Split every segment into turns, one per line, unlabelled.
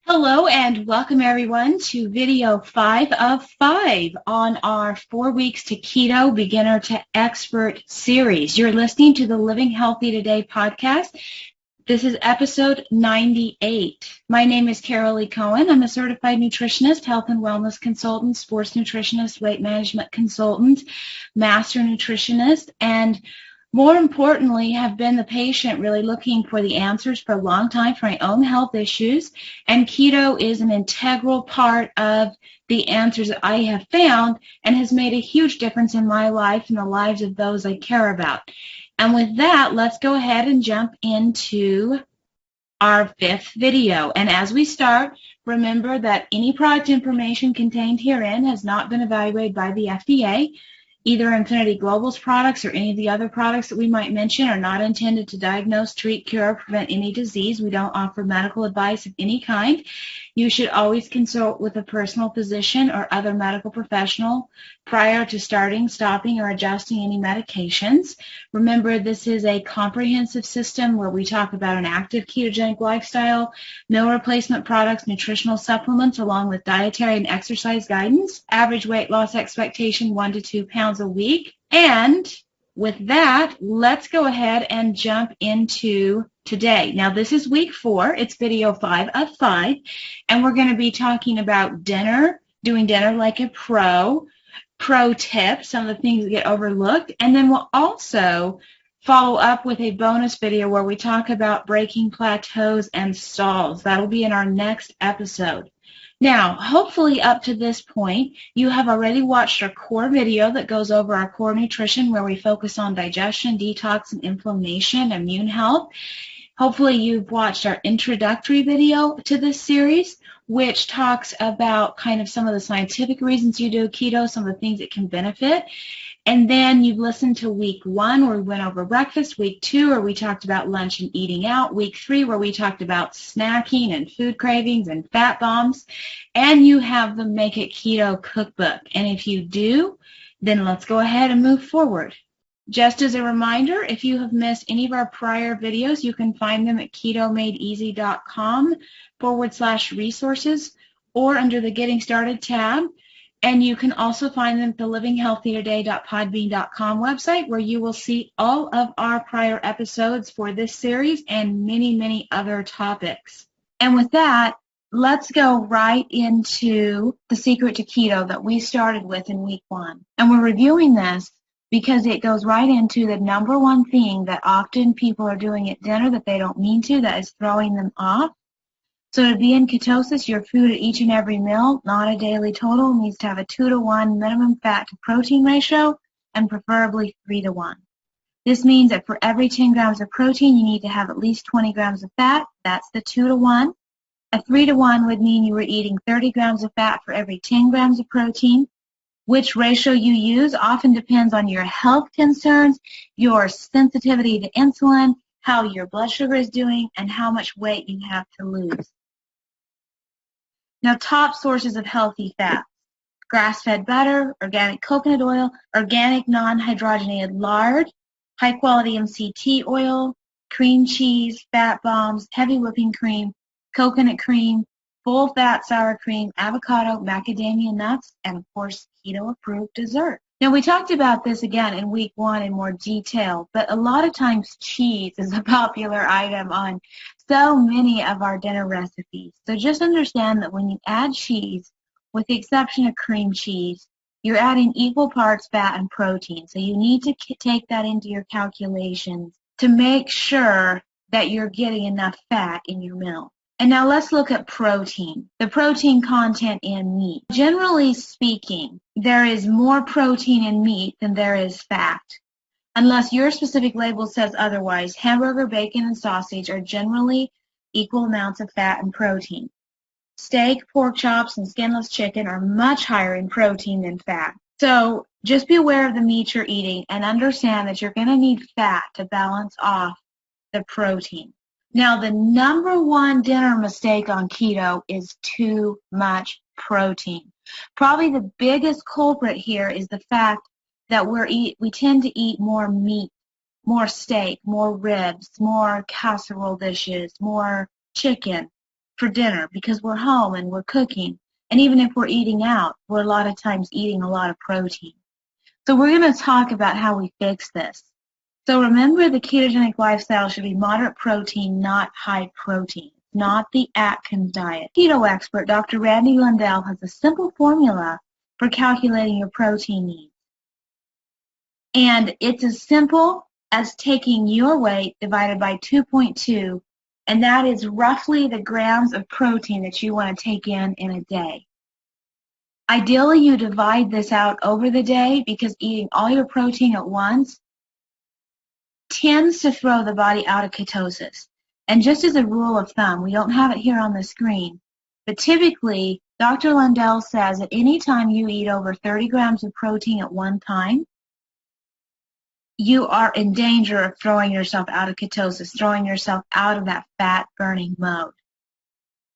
Hello and welcome everyone to video 5 of 5 on our 4 weeks to keto beginner to expert series. You're listening to the Living Healthy Today podcast. This is episode 98. My name is Carol Lee Cohen. I'm a certified nutritionist, health and wellness consultant, sports nutritionist, weight management consultant, master nutritionist, and more importantly, have been the patient really looking for the answers for a long time for my own health issues. And keto is an integral part of the answers that I have found and has made a huge difference in my life and the lives of those I care about. And with that, let's go ahead and jump into our 5th video. And as we start, remember that any product information contained herein has not been evaluated by the FDA. Either Infinity Global's products or any of the other products that we might mention are not intended to diagnose, treat, cure, or prevent any disease. We don't offer medical advice of any kind. You should always consult with a personal physician or other medical professional prior to starting, stopping, or adjusting any medications. Remember, this is a comprehensive system where we talk about an active ketogenic lifestyle, meal replacement products, nutritional supplements, along with dietary and exercise guidance, average weight loss expectation 1 to 2 pounds a week. And with that, let's go ahead and jump into today. Now, this is week 4. It's video 5 of 5. And we're going to be talking about dinner, doing dinner like a pro tips, some of the things that get overlooked. And then we'll also follow up with a bonus video where we talk about breaking plateaus and stalls. That'll be in our next episode. Now, hopefully up to this point, you have already watched our core video that goes over our core nutrition where we focus on digestion, detox, and inflammation, immune health. Hopefully you've watched our introductory video to this series, which talks about kind of some of the scientific reasons you do keto, some of the things that can benefit. And then you've listened to week 1 where we went over breakfast, week 2 where we talked about lunch and eating out, week 3 where we talked about snacking and food cravings and fat bombs, and you have the Make It Keto cookbook. And if you do, then let's go ahead and move forward. Just as a reminder, if you have missed any of our prior videos, you can find them at ketomadeeasy.com/resources or under the Getting Started tab. And you can also find them at the livinghealthytoday.podbean.com website where you will see all of our prior episodes for this series and many, many other topics. And with that, let's go right into the secret to keto that we started with in week 1. And we're reviewing this because it goes right into the number one thing that often people are doing at dinner that they don't mean to, that is throwing them off. So to be in ketosis, your food at each and every meal, not a daily total, needs to have a 2-to-1 minimum fat to protein ratio and preferably 3-to-1. This means that for every 10 grams of protein, you need to have at least 20 grams of fat. That's the 2-to-1. A 3-to-1 would mean you were eating 30 grams of fat for every 10 grams of protein. Which ratio you use often depends on your health concerns, your sensitivity to insulin, how your blood sugar is doing, and how much weight you have to lose. Now, top sources of healthy fats: grass-fed butter, organic coconut oil, organic non-hydrogenated lard, high-quality MCT oil, cream cheese, fat bombs, heavy whipping cream, coconut cream, full-fat sour cream, avocado, macadamia nuts, and, of course, keto-approved dessert. Now, we talked about this again in week 1 in more detail, but a lot of times cheese is a popular item on so many of our dinner recipes. So just understand that when you add cheese, with the exception of cream cheese, you're adding equal parts fat and protein. So you need to take that into your calculations to make sure that you're getting enough fat in your meal. And now let's look at protein, the protein content in meat. Generally speaking, there is more protein in meat than there is fat. Unless your specific label says otherwise, hamburger, bacon, and sausage are generally equal amounts of fat and protein. Steak, pork chops, and skinless chicken are much higher in protein than fat. So just be aware of the meat you're eating and understand that you're going to need fat to balance off the protein. Now, the number one dinner mistake on keto is too much protein. Probably the biggest culprit here is the fact that we tend to eat more meat, more steak, more ribs, more casserole dishes, more chicken, for dinner because we're home and we're cooking. And even if we're eating out, we're a lot of times eating a lot of protein. So we're going to talk about how we fix this. So remember, the ketogenic lifestyle should be moderate protein, not high protein, not the Atkins diet. Keto expert Dr. Randy Lundell has a simple formula for calculating your protein needs. And it's as simple as taking your weight divided by 2.2, and that is roughly the grams of protein that you want to take in a day. Ideally, you divide this out over the day because eating all your protein at once tends to throw the body out of ketosis. And just as a rule of thumb, we don't have it here on the screen, but typically Dr. Lundell says that any time you eat over 30 grams of protein at one time, you are in danger of throwing yourself out of ketosis, throwing yourself out of that fat-burning mode.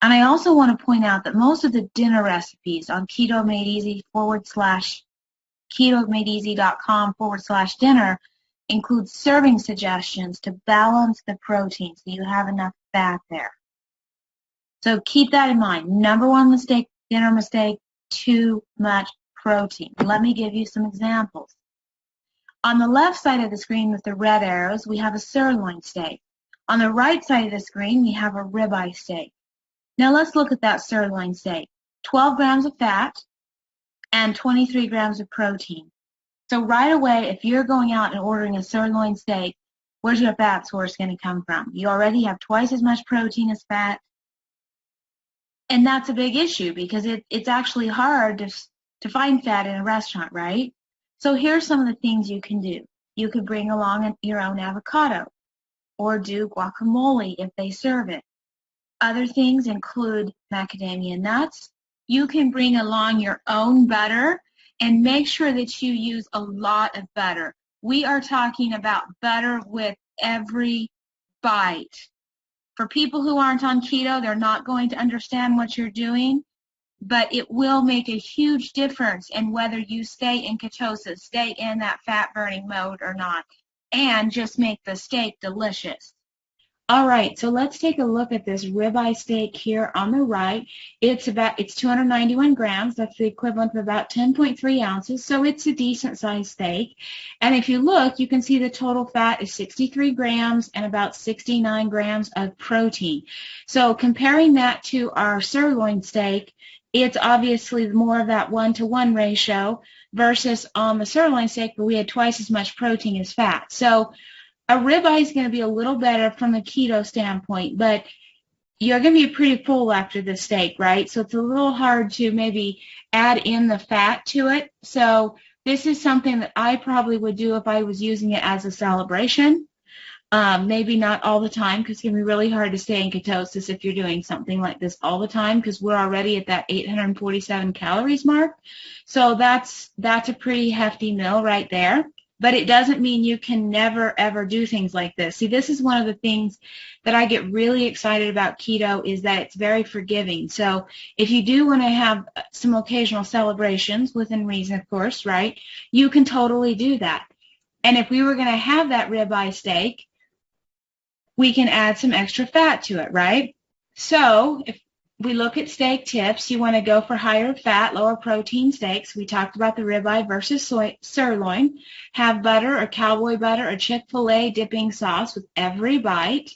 And I also want to point out that most of the dinner recipes on ketomadeeasy.com/dinner include serving suggestions to balance the protein so you have enough fat there. So keep that in mind. Number one mistake, dinner mistake, too much protein. Let me give you some examples. On the left side of the screen with the red arrows, we have a sirloin steak. On the right side of the screen, we have a ribeye steak. Now let's look at that sirloin steak. 12 grams of fat and 23 grams of protein. So right away, if you're going out and ordering a sirloin steak, where's your fat source going to come from? You already have twice as much protein as fat. And that's a big issue because it's actually hard to find fat in a restaurant, right? So here's some of the things you can do. You could bring along your own avocado or do guacamole if they serve it. Other things include macadamia nuts. You can bring along your own butter and make sure that you use a lot of butter. We are talking about butter with every bite. For people who aren't on keto, they're not going to understand what you're doing, but it will make a huge difference in whether you stay in ketosis, stay in that fat-burning mode or not, and just make the steak delicious. All right, so let's take a look at this ribeye steak here on the right. It's 291 grams. That's the equivalent of about 10.3 ounces, so it's a decent-sized steak. And if you look, you can see the total fat is 63 grams and about 69 grams of protein. So comparing that to our sirloin steak, it's obviously more of that 1-to-1 ratio versus on the sirloin steak where we had twice as much protein as fat. So a ribeye is going to be a little better from a keto standpoint, but you're going to be pretty full after the steak, right? So it's a little hard to maybe add in the fat to it. So this is something that I probably would do if I was using it as a celebration. Maybe not all the time because it's going to be really hard to stay in ketosis if you're doing something like this all the time because we're already at that 847 calories mark. So that's a pretty hefty meal right there. But it doesn't mean you can never, ever do things like this. See, this is one of the things that I get really excited about keto is that it's very forgiving. So if you do want to have some occasional celebrations, within reason, of course, right, you can totally do that. And if we were going to have that ribeye steak, we can add some extra fat to it, right? So if we look at steak tips, you want to go for higher fat, lower protein steaks. We talked about the ribeye versus sirloin. Have butter or cowboy butter or Chick-fil-A dipping sauce with every bite.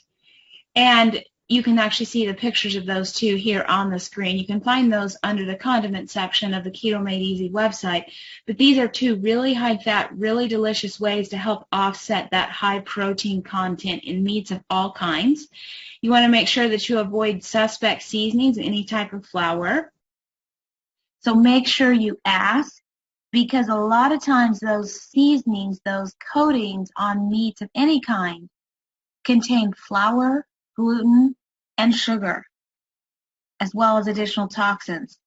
And you can actually see the pictures of those two here on the screen. You can find those under the condiment section of the Keto Made Easy website. But these are two really high-fat, really delicious ways to help offset that high protein content in meats of all kinds. You want to make sure that you avoid suspect seasonings and any type of flour. So make sure you ask because a lot of times those seasonings, those coatings on meats of any kind contain flour, gluten, and sugar, as well as additional toxins.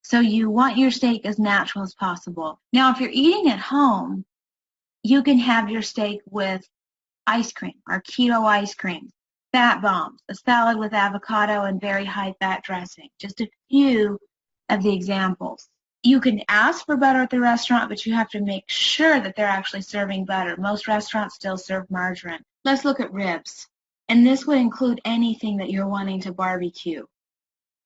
So you want your steak as natural as possible. Now, if you're eating at home, you can have your steak with ice cream or keto ice cream, fat bombs, a salad with avocado and very high fat dressing. Just a few of the examples. You can ask for butter at the restaurant, but you have to make sure that they're actually serving butter. Most restaurants still serve margarine. Let's look at ribs. And this would include anything that you're wanting to barbecue.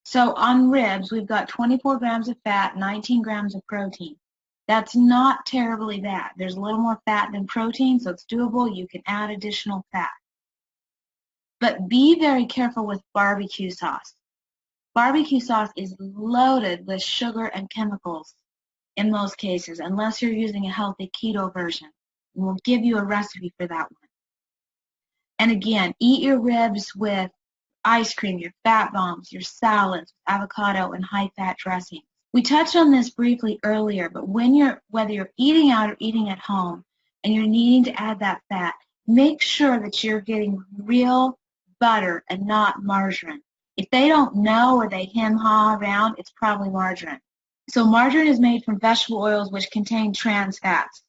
So on ribs, we've got 24 grams of fat, 19 grams of protein. That's not terribly bad. There's a little more fat than protein, so it's doable. You can add additional fat. But be very careful with barbecue sauce. Barbecue sauce is loaded with sugar and chemicals in most cases, unless you're using a healthy keto version. And we'll give you a recipe for that one. And again, eat your ribs with ice cream, your fat bombs, your salads, avocado, and high-fat dressing. We touched on this briefly earlier, but whether you're eating out or eating at home and you're needing to add that fat, make sure that you're getting real butter and not margarine. If they don't know or they hem-haw around, it's probably margarine. So margarine is made from vegetable oils which contain trans fats.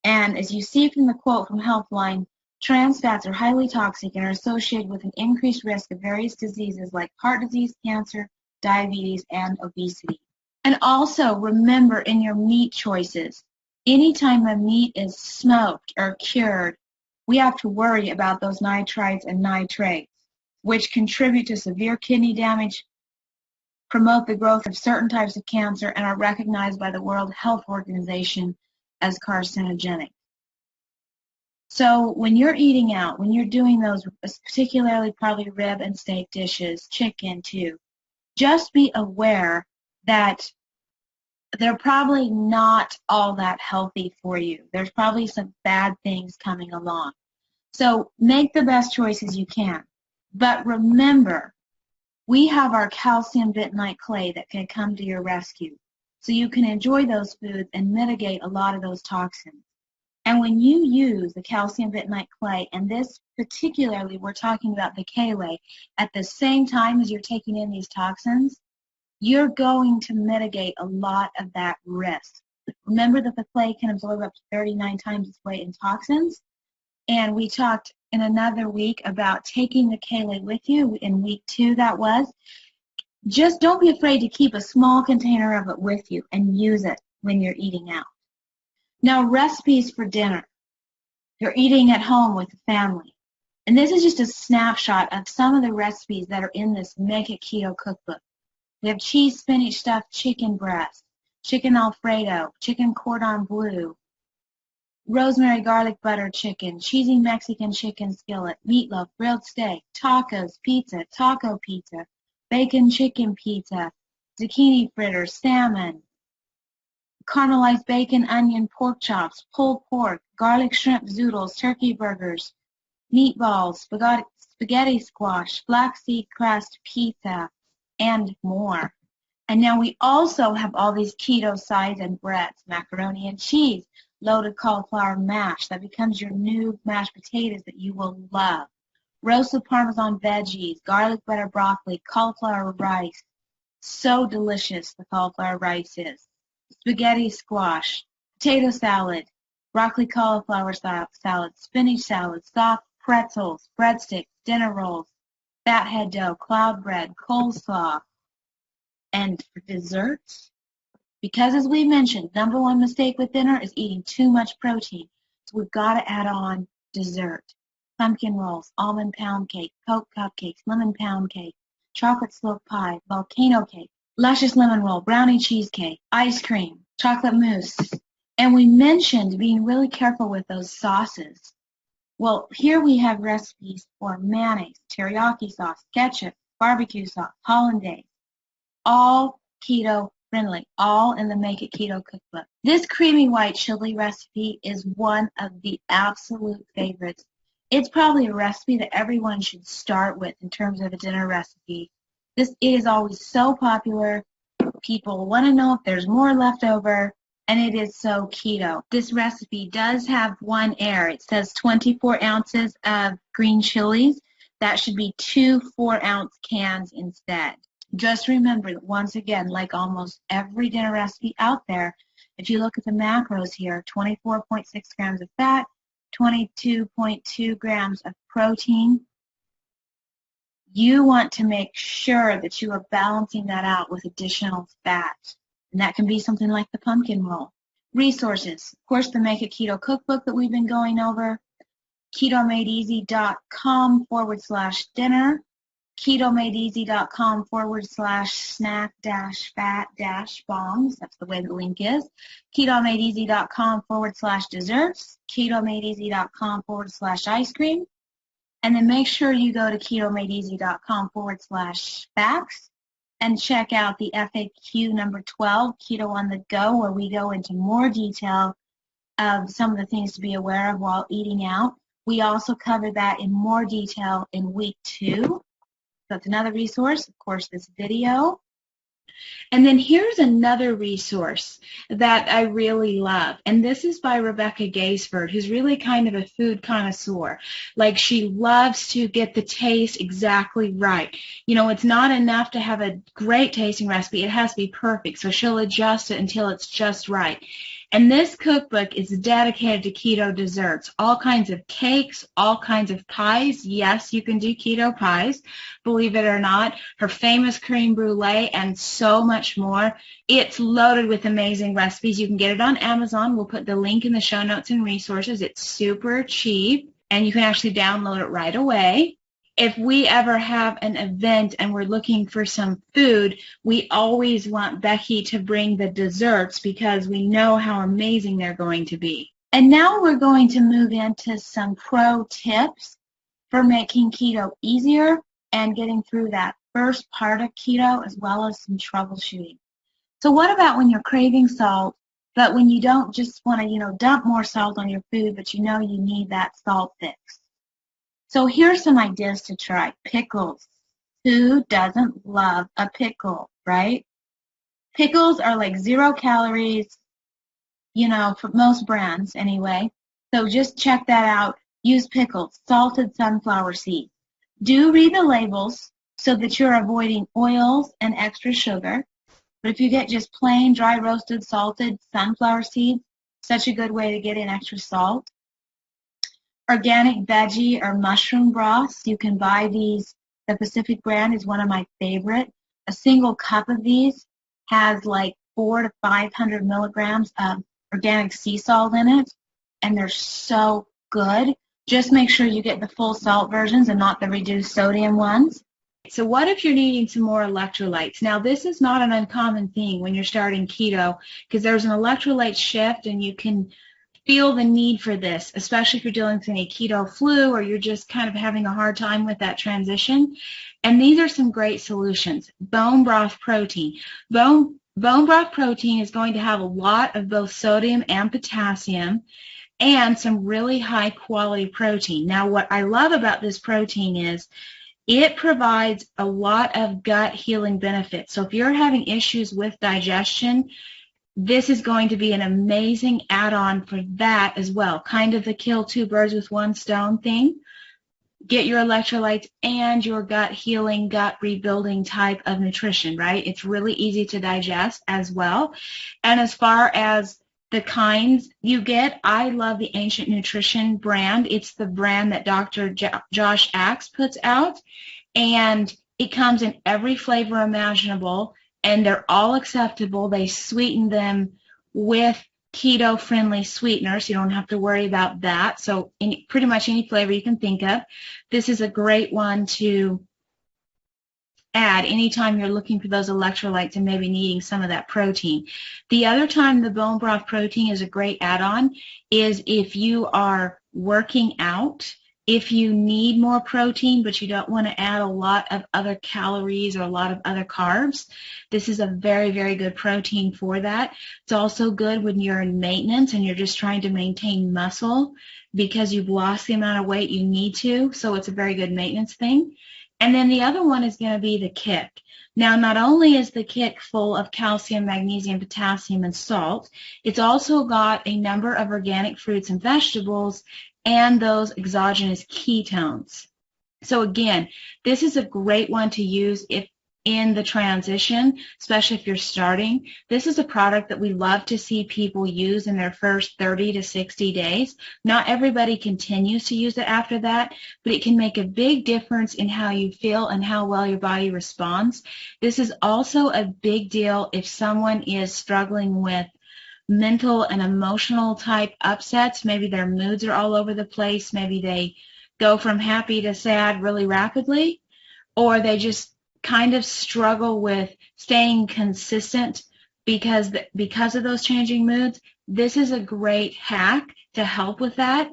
And as you see from the quote from Healthline, trans fats are highly toxic and are associated with an increased risk of various diseases like heart disease, cancer, diabetes, and obesity. And also remember in your meat choices, anytime a meat is smoked or cured, we have to worry about those nitrites and nitrates, which contribute to severe kidney damage, promote the growth of certain types of cancer, and are recognized by the World Health Organization as carcinogenic. So when you're eating out, when you're doing those, particularly probably rib and steak dishes, chicken too, just be aware that they're probably not all that healthy for you. There's probably some bad things coming along. So make the best choices you can. But remember, we have our calcium bentonite clay that can come to your rescue. So you can enjoy those foods and mitigate a lot of those toxins. And when you use the calcium bentonite clay, and this particularly, we're talking about the K-lay, at the same time as you're taking in these toxins, you're going to mitigate a lot of that risk. Remember that the clay can absorb up to 39 times its weight in toxins. And we talked in another week about taking the K-lay with you. In week 2, that was. Just don't be afraid to keep a small container of it with you and use it when you're eating out. Now, recipes for dinner. You're eating at home with the family. And this is just a snapshot of some of the recipes that are in this Make It Keto cookbook. We have cheese spinach stuffed chicken breast, chicken Alfredo, chicken cordon bleu, rosemary garlic butter chicken, cheesy Mexican chicken skillet, meatloaf, grilled steak, tacos, pizza, taco pizza, bacon chicken pizza, zucchini fritters, salmon, caramelized bacon, onion, pork chops, pulled pork, garlic shrimp zoodles, turkey burgers, meatballs, spaghetti squash, flaxseed crust pizza, and more. And now we also have all these keto sides and breads, macaroni and cheese, loaded cauliflower mash. That becomes your new mashed potatoes that you will love. Roasted Parmesan veggies, garlic butter broccoli, cauliflower rice. So delicious the cauliflower rice is. Spaghetti squash, potato salad, broccoli cauliflower salad, spinach salad, soft pretzels, breadsticks, dinner rolls, fathead dough, cloud bread, coleslaw. And for desserts, because as we mentioned, number one mistake with dinner is eating too much protein. So we've got to add on dessert. Pumpkin rolls, almond pound cake, Coke cupcakes, lemon pound cake, chocolate slope pie, volcano cake, luscious lemon roll, brownie cheesecake, ice cream, chocolate mousse. And we mentioned being really careful with those sauces. Well, here we have recipes for mayonnaise, teriyaki sauce, ketchup, barbecue sauce, hollandaise, all keto friendly, all in the Make It Keto cookbook. This creamy white chili recipe is one of the absolute favorites. It's probably a recipe that everyone should start with in terms of a dinner recipe. It is always so popular. People want to know if there's more left over, and it is so keto. This recipe does have one error. It says 24 ounces of green chilies. That should be 2 4-ounce cans instead. Just remember that once again, like almost every dinner recipe out there, if you look at the macros here, 24.6 grams of fat, 22.2 grams of protein, you want to make sure that you are balancing that out with additional fat. And that can be something like the pumpkin roll. Resources, of course, the Make It Keto cookbook that we've been going over, ketomadeeasy.com/dinner. ketomadeeasy.com/snack-fat-bombs. That's the way the link is. ketomadeeasy.com/desserts. ketomadeeasy.com/ice cream. And then make sure you go to ketomadeeasy.com/facts and check out the FAQ number 12, Keto on the Go, where we go into more detail of some of the things to be aware of while eating out. We also cover that in more detail in week 2. That's another resource, of course, this video. And then here's another resource that I really love, and this is by Rebecca Gaisford, who's really kind of a food connoisseur. Like, she loves to get the taste exactly right. You know, it's not enough to have a great tasting recipe. It has to be perfect, so she'll adjust it until it's just right. And this cookbook is dedicated to keto desserts, all kinds of cakes, all kinds of pies. Yes, you can do keto pies, believe it or not. Her famous creme brulee and so much more. It's loaded with amazing recipes. You can get it on Amazon. We'll put the link in the show notes and resources. It's super cheap, and you can actually download it right away. If we ever have an event and we're looking for some food, we always want Becky to bring the desserts because we know how amazing they're going to be. And now we're going to move into some pro tips for making keto easier and getting through that first part of keto, as well as some troubleshooting. So what about when you're craving salt, but when you don't just want to, dump more salt on your food, but you know you need that salt fix? So here's some ideas to try. Pickles. Who doesn't love a pickle, right? Pickles are like 0 calories, for most brands anyway. So just check that out. Use pickles, salted sunflower seeds. Do read the labels so that you're avoiding oils and extra sugar. But if you get just plain dry roasted salted sunflower seeds, such a good way to get in extra salt. Organic veggie or mushroom broths, you can buy these. The Pacific brand is one of my favorite. A single cup of these has like 400 to 500 milligrams of organic sea salt in it, and they're so good. Just make sure you get the full salt versions and not the reduced sodium ones. So what if you're needing some more electrolytes? Now, this is not an uncommon thing when you're starting keto, because there's an electrolyte shift, and you can feel the need for this, especially if you're dealing with any keto flu or you're just kind of having a hard time with that transition. And these are some great solutions. Bone broth protein. Bone broth protein is going to have a lot of both sodium and potassium and some really high quality protein. Now, what I love about this protein is it provides a lot of gut healing benefits. So if you're having issues with digestion, this is going to be an amazing add-on for that as well. Kind of the kill 2 birds with 1 stone thing. Get your electrolytes and your gut healing, gut rebuilding type of nutrition, right? It's really easy to digest as well. And as far as the kinds you get, I love the Ancient Nutrition brand. It's the brand that Dr. Josh Axe puts out. And it comes in every flavor imaginable. And they're all acceptable. They sweeten them with keto-friendly sweeteners. You don't have to worry about that. So pretty much any flavor you can think of. This is a great one to add anytime you're looking for those electrolytes and maybe needing some of that protein. The other time the bone broth protein is a great add-on is if you are working out. If you need more protein, but you don't want to add a lot of other calories or a lot of other carbs, this is a very, very good protein for that. It's also good when you're in maintenance and you're just trying to maintain muscle because you've lost the amount of weight you need to, so it's a very good maintenance thing. And then the other one is going to be the Kick. Now, not only is the Kick full of calcium, magnesium, potassium, and salt, it's also got a number of organic fruits and vegetables and those exogenous ketones. So again, this is a great one to use if in the transition, especially if you're starting. This is a product that we love to see people use in their first 30 to 60 days. Not everybody continues to use it after that, but it can make a big difference in how you feel and how well your body responds. This is also a big deal if someone is struggling with mental and emotional type upsets. Maybe their moods are all over the place. Maybe they go from happy to sad really rapidly. or they just kind of struggle with staying consistent because of those changing moods, this is a great hack to help with that,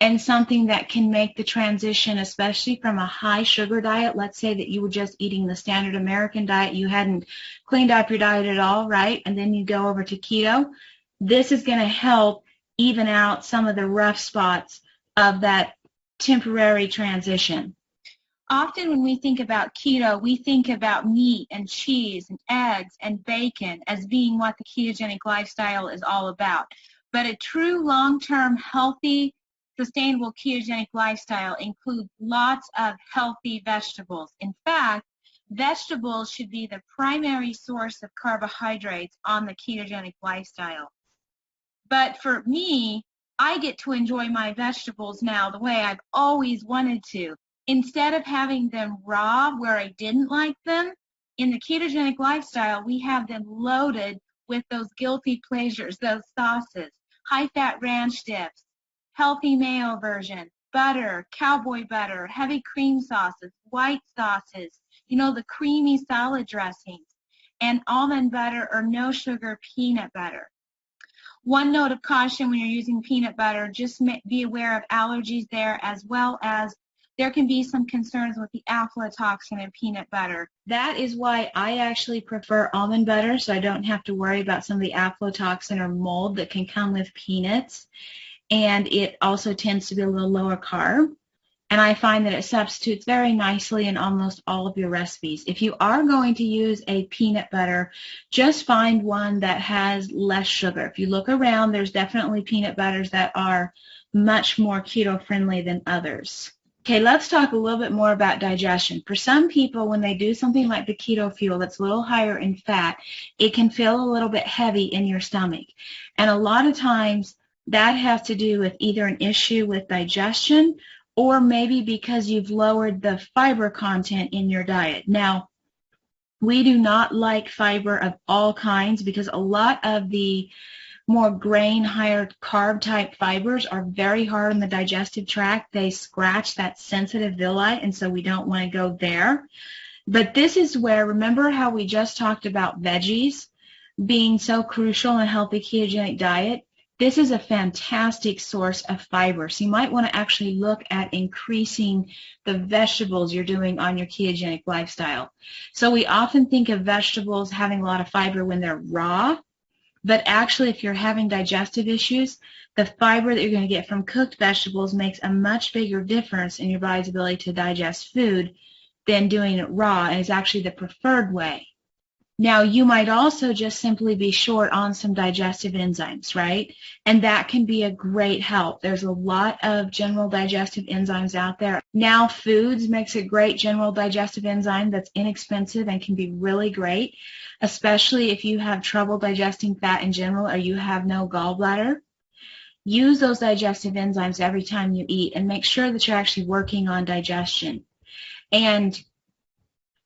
and something that can make the transition, especially from a high sugar diet. Let's say that you were just eating the standard American diet, you hadn't cleaned up your diet at all, right? And then you go over to keto. This is going to help even out some of the rough spots of that temporary transition. Often when we think about keto, we think about meat and cheese and eggs and bacon as being what the ketogenic lifestyle is all about. But a true long-term healthy, sustainable ketogenic lifestyle includes lots of healthy vegetables. In fact, vegetables should be the primary source of carbohydrates on the ketogenic lifestyle. But for me, I get to enjoy my vegetables now the way I've always wanted to. Instead of having them raw where I didn't like them, in the ketogenic lifestyle, we have them loaded with those guilty pleasures, those sauces, high-fat ranch dips, healthy mayo version, butter, cowboy butter, heavy cream sauces, white sauces, the creamy salad dressings, and almond butter or no sugar peanut butter. One note of caution when you're using peanut butter, just be aware of allergies there, as well as there can be some concerns with the aflatoxin in peanut butter. That is why I actually prefer almond butter, so I don't have to worry about some of the aflatoxin or mold that can come with peanuts. And it also tends to be a little lower carb. And I find that it substitutes very nicely in almost all of your recipes. If you are going to use a peanut butter, just find one that has less sugar. If you look around, there's definitely peanut butters that are much more keto-friendly than others. Okay, let's talk a little bit more about digestion. For some people, when they do something like the keto fuel that's a little higher in fat, it can feel a little bit heavy in your stomach. And a lot of times, that has to do with either an issue with digestion or maybe because you've lowered the fiber content in your diet. Now, we do not like fiber of all kinds because a lot of the more grain, higher carb type fibers are very hard on the digestive tract. They scratch that sensitive villi, and so we don't want to go there. But this is where, remember how we just talked about veggies being so crucial in a healthy ketogenic diet? This is a fantastic source of fiber. So you might want to actually look at increasing the vegetables you're doing on your ketogenic lifestyle. So we often think of vegetables having a lot of fiber when they're raw, but actually if you're having digestive issues, the fiber that you're going to get from cooked vegetables makes a much bigger difference in your body's ability to digest food than doing it raw, and is actually the preferred way. Now, you might also just simply be short on some digestive enzymes, right? And that can be a great help. There's a lot of general digestive enzymes out there. Now Foods makes a great general digestive enzyme that's inexpensive and can be really great, especially if you have trouble digesting fat in general or you have no gallbladder. Use those digestive enzymes every time you eat and make sure that you're actually working on digestion. And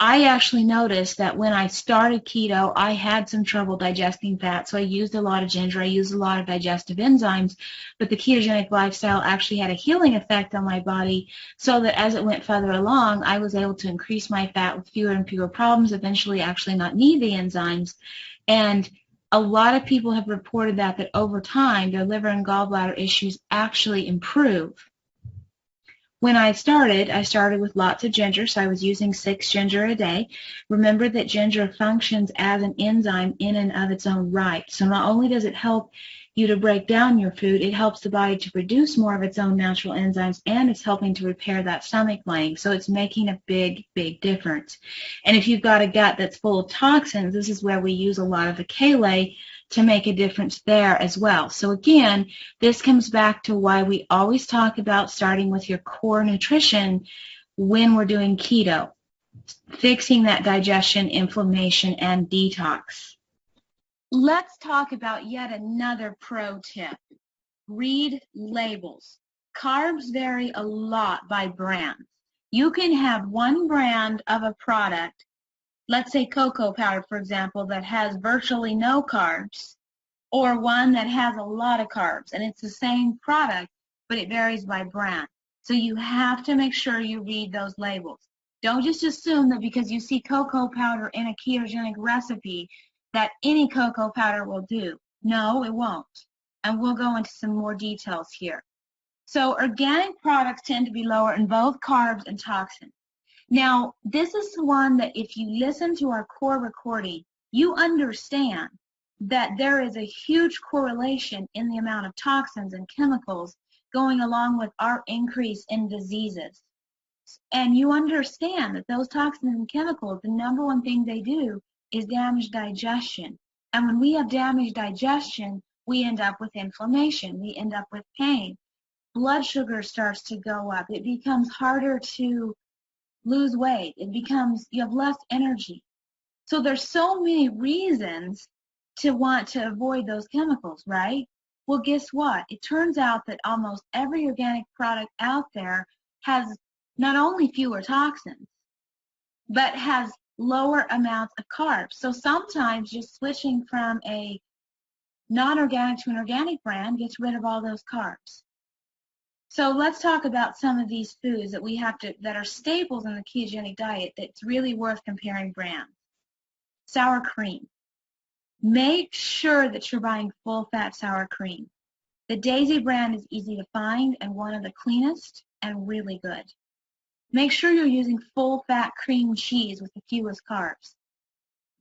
I actually noticed that when I started keto, I had some trouble digesting fat, so I used a lot of ginger, I used a lot of digestive enzymes, but the ketogenic lifestyle actually had a healing effect on my body so that as it went further along, I was able to increase my fat with fewer and fewer problems, eventually actually not need the enzymes. And a lot of people have reported that over time, their liver and gallbladder issues actually improve. When I started with lots of ginger, so I was using 6 ginger a day. Remember that ginger functions as an enzyme in and of its own right. So not only does it help you to break down your food, it helps the body to produce more of its own natural enzymes, and it's helping to repair that stomach lining. So it's making a big, big difference. And if you've got a gut that's full of toxins, this is where we use a lot of the kale to make a difference there as well. So again, this comes back to why we always talk about starting with your core nutrition when we're doing keto, fixing that digestion, inflammation, and detox. Let's talk about yet another pro tip. Read labels. Carbs vary a lot by brand. You can have one brand of a product, let's say cocoa powder, for example, that has virtually no carbs, or one that has a lot of carbs, and it's the same product, but it varies by brand. So you have to make sure you read those labels. Don't just assume that because you see cocoa powder in a ketogenic recipe that any cocoa powder will do. No, it won't. And we'll go into some more details here. So organic products tend to be lower in both carbs and toxins. Now, this is one that if you listen to our core recording, you understand that there is a huge correlation in the amount of toxins and chemicals going along with our increase in diseases. And you understand that those toxins and chemicals, the number one thing they do is damage digestion. And when we have damaged digestion, we end up with inflammation. We end up with pain. Blood sugar starts to go up. It becomes harder to lose weight. It becomes, you have less energy. So there's so many reasons to want to avoid those chemicals, right? Well, guess what? It turns out that almost every organic product out there has not only fewer toxins, but has lower amounts of carbs. So sometimes just switching from a non-organic to an organic brand gets rid of all those carbs. So let's talk about some of these foods that we have to, that are staples in the ketogenic diet that's really worth comparing brands. Sour cream. Make sure that you're buying full-fat sour cream. The Daisy brand is easy to find and one of the cleanest and really good. Make sure you're using full-fat cream cheese with the fewest carbs.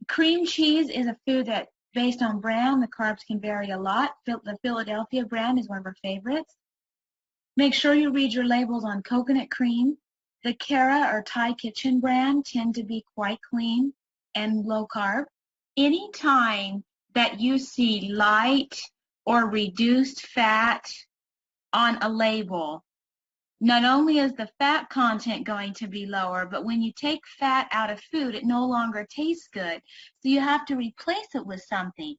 Cream cheese is a food that, based on brand, the carbs can vary a lot. The Philadelphia brand is one of our favorites. Make sure you read your labels on coconut cream. The Kara or Thai Kitchen brand tend to be quite clean and low carb. Anytime that you see light or reduced fat on a label, not only is the fat content going to be lower, but when you take fat out of food, it no longer tastes good. So you have to replace it with something.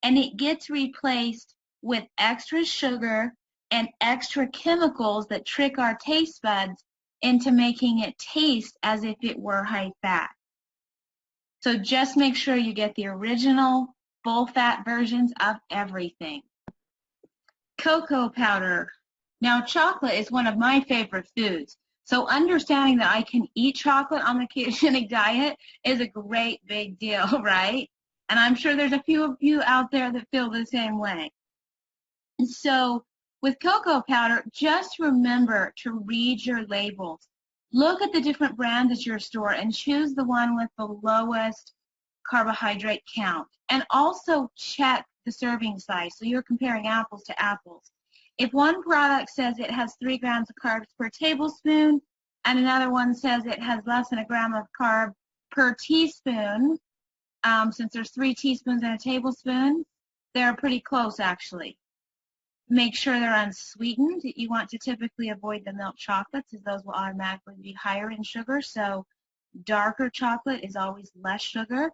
And it gets replaced with extra sugar and extra chemicals that trick our taste buds into making it taste as if it were high fat. So just make sure you get the original full fat versions of everything. Cocoa powder. Now, chocolate is one of my favorite foods. So understanding that I can eat chocolate on the ketogenic diet is a great big deal, right? And I'm sure there's a few of you out there that feel the same way. And so with cocoa powder, just remember to read your labels. Look at the different brands at your store and choose the one with the lowest carbohydrate count. And also check the serving size, so you're comparing apples to apples. If one product says it has 3 grams of carbs per tablespoon, and another one says it has less than a gram of carb per teaspoon, since there's 3 teaspoons in a tablespoon, they're pretty close actually. Make sure they're unsweetened. You want to typically avoid the milk chocolates, as those will automatically be higher in sugar. So darker chocolate is always less sugar.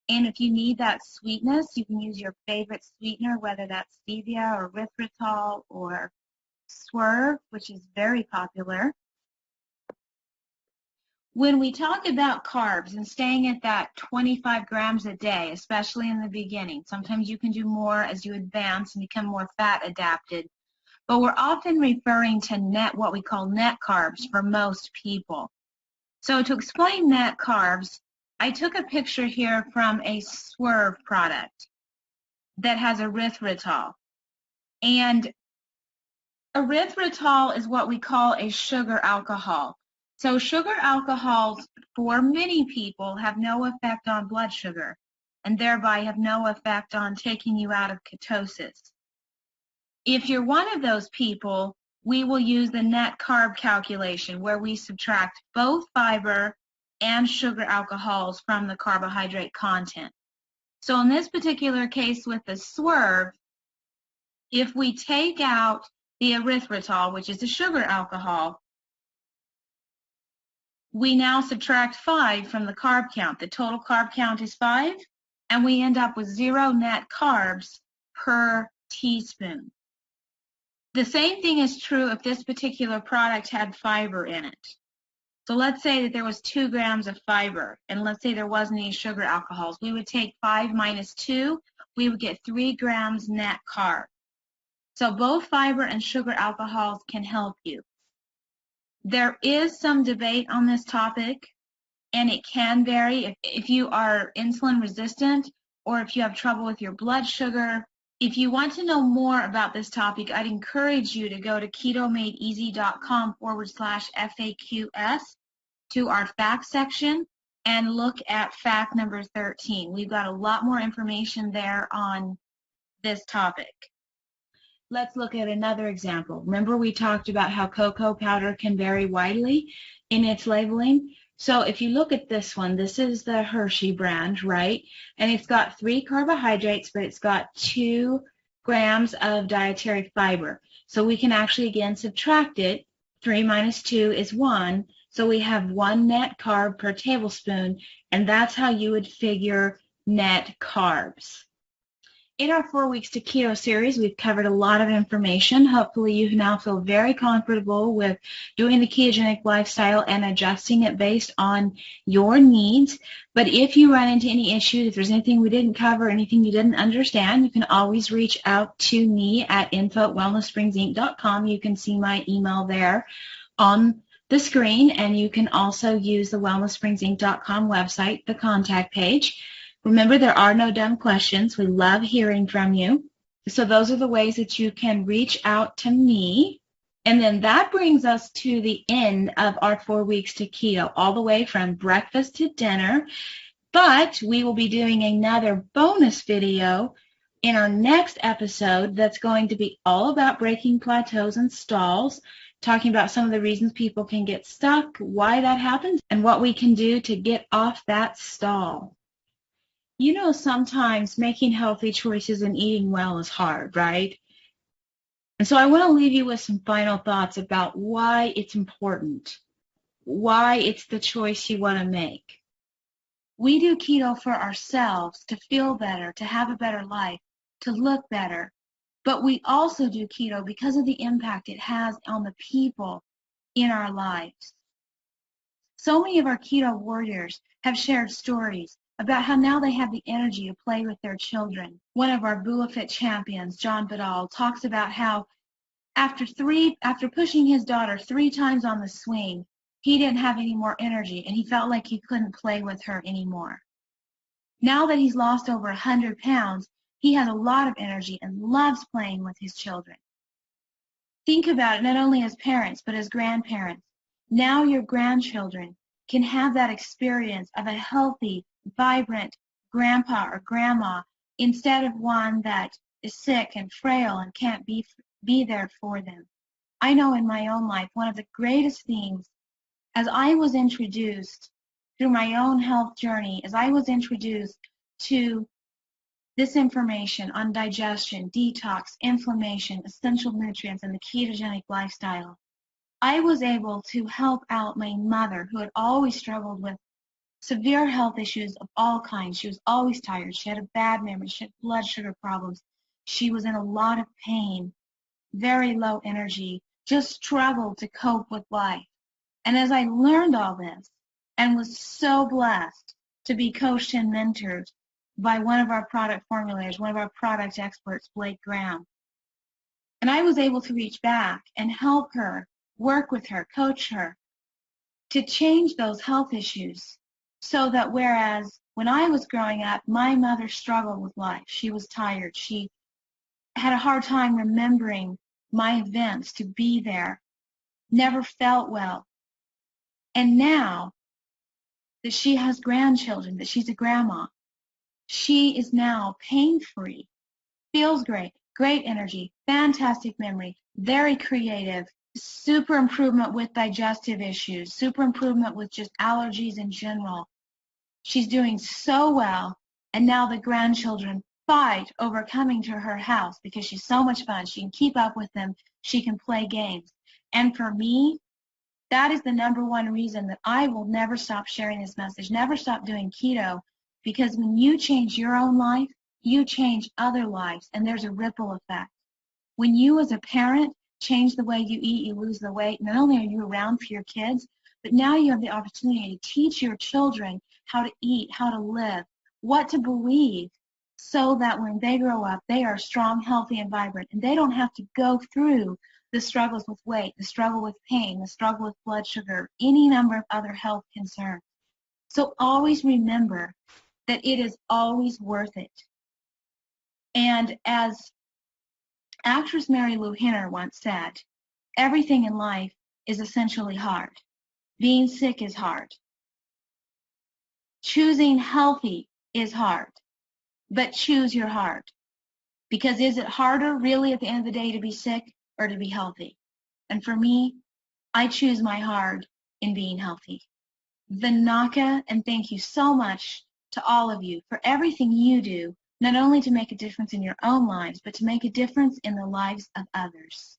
And if you need that sweetness, you can use your favorite sweetener, whether that's stevia or erythritol or Swerve, which is very popular. When we talk about carbs and staying at that 25 grams a day, especially in the beginning, sometimes you can do more as you advance and become more fat adapted, but we're often referring to what we call net carbs for most people. So to explain net carbs, I took a picture here from a Swerve product that has erythritol. And erythritol is what we call a sugar alcohol. So sugar alcohols, for many people, have no effect on blood sugar and thereby have no effect on taking you out of ketosis. If you're one of those people, we will use the net carb calculation where we subtract both fiber and sugar alcohols from the carbohydrate content. So in this particular case with the Swerve, if we take out the erythritol, which is a sugar alcohol, we now subtract 5 from the carb count. The total carb count is 5, and we end up with 0 net carbs per teaspoon. The same thing is true if this particular product had fiber in it. So let's say that there was 2 grams of fiber, and let's say there wasn't any sugar alcohols. We would take 5 minus 2, we would get 3 grams net carb. So both fiber and sugar alcohols can help you. There is some debate on this topic. and it can vary if you are insulin resistant or if you have trouble with your blood sugar. If you want to know more about this topic, I'd encourage you to go to ketomadeeasy.com/FAQs to our facts section and look at fact number 13. We've got a lot more information there on this topic. Let's look at another example. Remember we talked about how cocoa powder can vary widely in its labeling? So if you look at this one, this is the Hershey brand, right? And it's got 3 carbohydrates, but it's got 2 grams of dietary fiber. So we can actually, again, subtract it. 3 minus 2 is 1. So we have 1 net carb per tablespoon, and that's how you would figure net carbs. In our 4 Weeks to Keto series, we've covered a lot of information. Hopefully you now feel very comfortable with doing the ketogenic lifestyle and adjusting it based on your needs. But if you run into any issues, if there's anything we didn't cover, anything you didn't understand, you can always reach out to me at info@wellnesssprings.com. You can see my email there on the screen, and you can also use the wellnesssprings.com website, the contact page. Remember, there are no dumb questions. We love hearing from you. So those are the ways that you can reach out to me. And then that brings us to the end of our 4 Weeks to Keto, all the way from breakfast to dinner. But we will be doing another bonus video in our next episode that's going to be all about breaking plateaus and stalls, talking about some of the reasons people can get stuck, why that happens, and what we can do to get off that stall. You know, sometimes making healthy choices and eating well is hard, right? And so I want to leave you with some final thoughts about why it's important, why it's the choice you want to make. We do keto for ourselves, to feel better, to have a better life, to look better. But we also do keto because of the impact it has on the people in our lives. So many of our keto warriors have shared stories about how now they have the energy to play with their children. One of our BuaFit champions, John Vidal, talks about how after pushing his daughter 3 times on the swing, he didn't have any more energy and he felt like he couldn't play with her anymore. Now that he's lost over 100 pounds, he has a lot of energy and loves playing with his children. Think about it not only as parents, but as grandparents. Now your grandchildren can have that experience of a healthy, vibrant grandpa or grandma instead of one that is sick and frail and can't be there for them. I know in my own life, one of the greatest things, as I was introduced through my own health journey, as I was introduced to this information on digestion, detox, inflammation, essential nutrients, and the ketogenic lifestyle, I was able to help out my mother, who had always struggled with severe health issues of all kinds. She was always tired. She had a bad memory. She had blood sugar problems. She was in a lot of pain, very low energy, just struggled to cope with life. And as I learned all this and was so blessed to be coached and mentored by one of our product formulators, one of our product experts, Blake Graham, and I was able to reach back and help her, work with her, coach her to change those health issues so that whereas when I was growing up, my mother struggled with life. She was tired. She had a hard time remembering my events, to be there, never felt well. And now that she has grandchildren, that she's a grandma, she is now pain-free, feels great, great energy, fantastic memory, very creative, super improvement with digestive issues, super improvement with just allergies in general. She's doing so well, and now the grandchildren fight over coming to her house because she's so much fun. She can keep up with them. She can play games. And for me, that is the number one reason that I will never stop sharing this message, never stop doing keto, because when you change your own life, you change other lives, and there's a ripple effect. When you as a parent change the way you eat, you lose the weight, not only are you around for your kids, but now you have the opportunity to teach your children how to eat, how to live, what to believe, so that when they grow up, they are strong, healthy, and vibrant, and they don't have to go through the struggles with weight, the struggle with pain, the struggle with blood sugar, any number of other health concerns. So always remember that it is always worth it. And as actress Mary Lou Henner once said, everything in life is essentially hard. Being sick is hard. Choosing healthy is hard. But choose your heart. Because is it harder really at the end of the day to be sick or to be healthy? And for me, I choose my heart in being healthy. Vinaka, and thank you so much to all of you for everything you do, not only to make a difference in your own lives, but to make a difference in the lives of others.